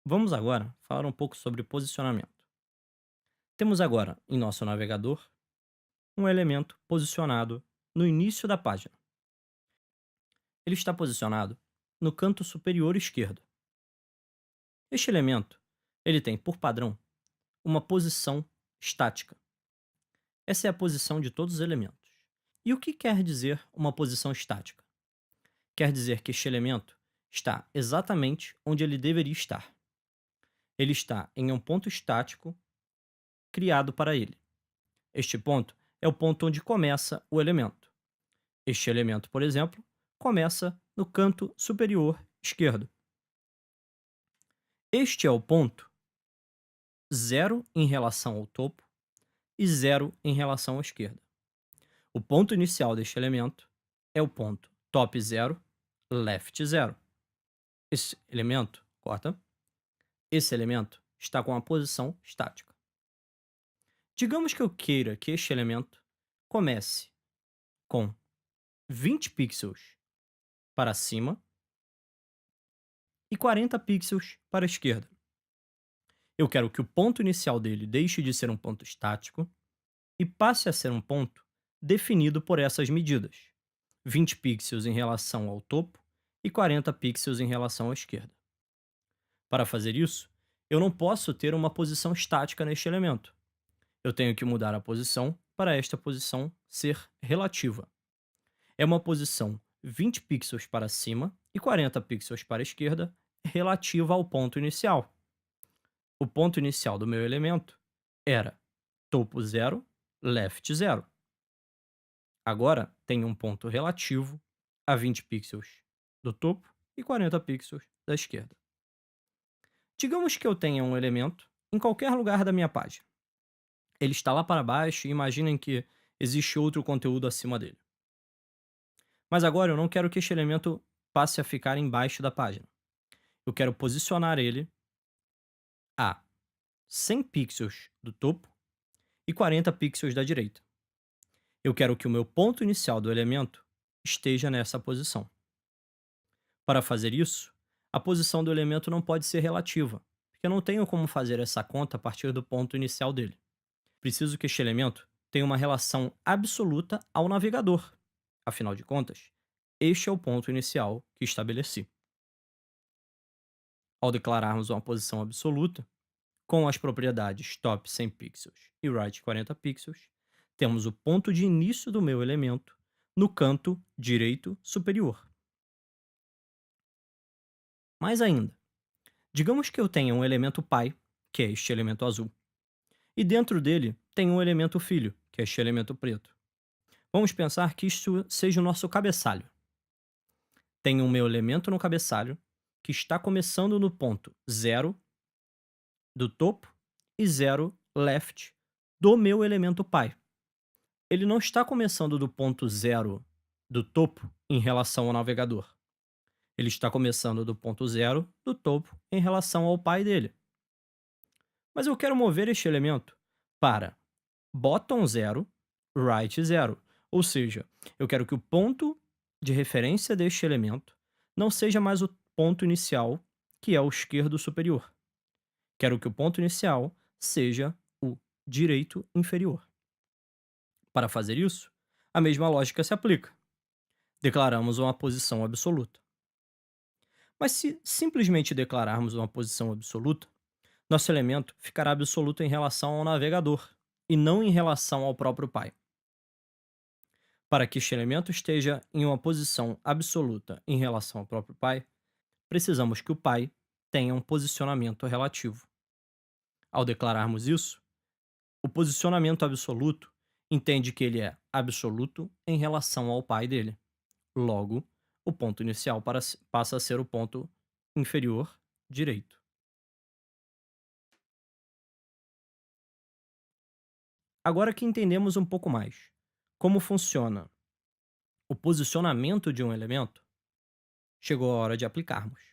Vamos agora falar um pouco sobre posicionamento. Temos agora em nosso navegador um elemento posicionado no início da página. Ele está posicionado no canto superior esquerdo. Este elemento, ele tem por padrão uma posição estática. Essa é a posição de todos os elementos. E o que quer dizer uma posição estática? Quer dizer que este elemento está exatamente onde ele deveria estar. Ele está em um ponto estático criado para ele. Este ponto é o ponto onde começa o elemento. Este elemento, por exemplo, começa no canto superior esquerdo. Este é o ponto zero em relação ao topo e zero em relação à esquerda. O ponto inicial deste elemento é o ponto top zero, left zero. Esse elemento, corta, esse elemento está com a posição estática. Digamos que eu queira que este elemento comece com 20 pixels para cima e 40 pixels para a esquerda. Eu quero que o ponto inicial dele deixe de ser um ponto estático e passe a ser um ponto definido por essas medidas: 20 pixels em relação ao topo e 40 pixels em relação à esquerda. Para fazer isso, eu não posso ter uma posição estática neste elemento. Eu tenho que mudar a posição para esta posição ser relativa. É uma posição 20 pixels para cima e 40 pixels para a esquerda relativa ao ponto inicial. O ponto inicial do meu elemento era topo zero, left zero. Agora tem um ponto relativo a 20 pixels do topo e 40 pixels da esquerda. Digamos que eu tenha um elemento em qualquer lugar da minha página. Ele está lá para baixo e imaginem que existe outro conteúdo acima dele. Mas agora eu não quero que este elemento passe a ficar embaixo da página. Eu quero posicionar ele a 100 pixels do topo e 40 pixels da direita. Eu quero que o meu ponto inicial do elemento esteja nessa posição. Para fazer isso, a posição do elemento não pode ser relativa, porque eu não tenho como fazer essa conta a partir do ponto inicial dele. Preciso que este elemento tenha uma relação absoluta ao navegador. Afinal de contas, este é o ponto inicial que estabeleci. Ao declararmos uma posição absoluta, com as propriedades top 100 pixels e right 40 pixels, temos o ponto de início do meu elemento no canto direito superior. Mais ainda, digamos que eu tenha um elemento pai, que é este elemento azul, e dentro dele tem um elemento filho, que é este elemento preto. Vamos pensar que isto seja o nosso cabeçalho. Tenho o meu elemento no cabeçalho, que está começando no ponto zero do topo e zero left do meu elemento pai. Ele não está começando do ponto zero do topo em relação ao navegador. Ele está começando do ponto zero do topo em relação ao pai dele. Mas eu quero mover este elemento para bottom zero, right zero. Ou seja, eu quero que o ponto de referência deste elemento não seja mais o ponto inicial, que é o esquerdo superior. Quero que o ponto inicial seja o direito inferior. Para fazer isso, a mesma lógica se aplica. Declaramos uma posição absoluta. Mas se simplesmente declararmos uma posição absoluta, nosso elemento ficará absoluto em relação ao navegador e não em relação ao próprio pai. Para que este elemento esteja em uma posição absoluta em relação ao próprio pai, precisamos que o pai tenha um posicionamento relativo. Ao declararmos isso, o posicionamento absoluto entende que ele é absoluto em relação ao pai dele. Logo, o ponto inicial passa a ser o ponto inferior direito. Agora que entendemos um pouco mais como funciona o posicionamento de um elemento, chegou a hora de aplicarmos.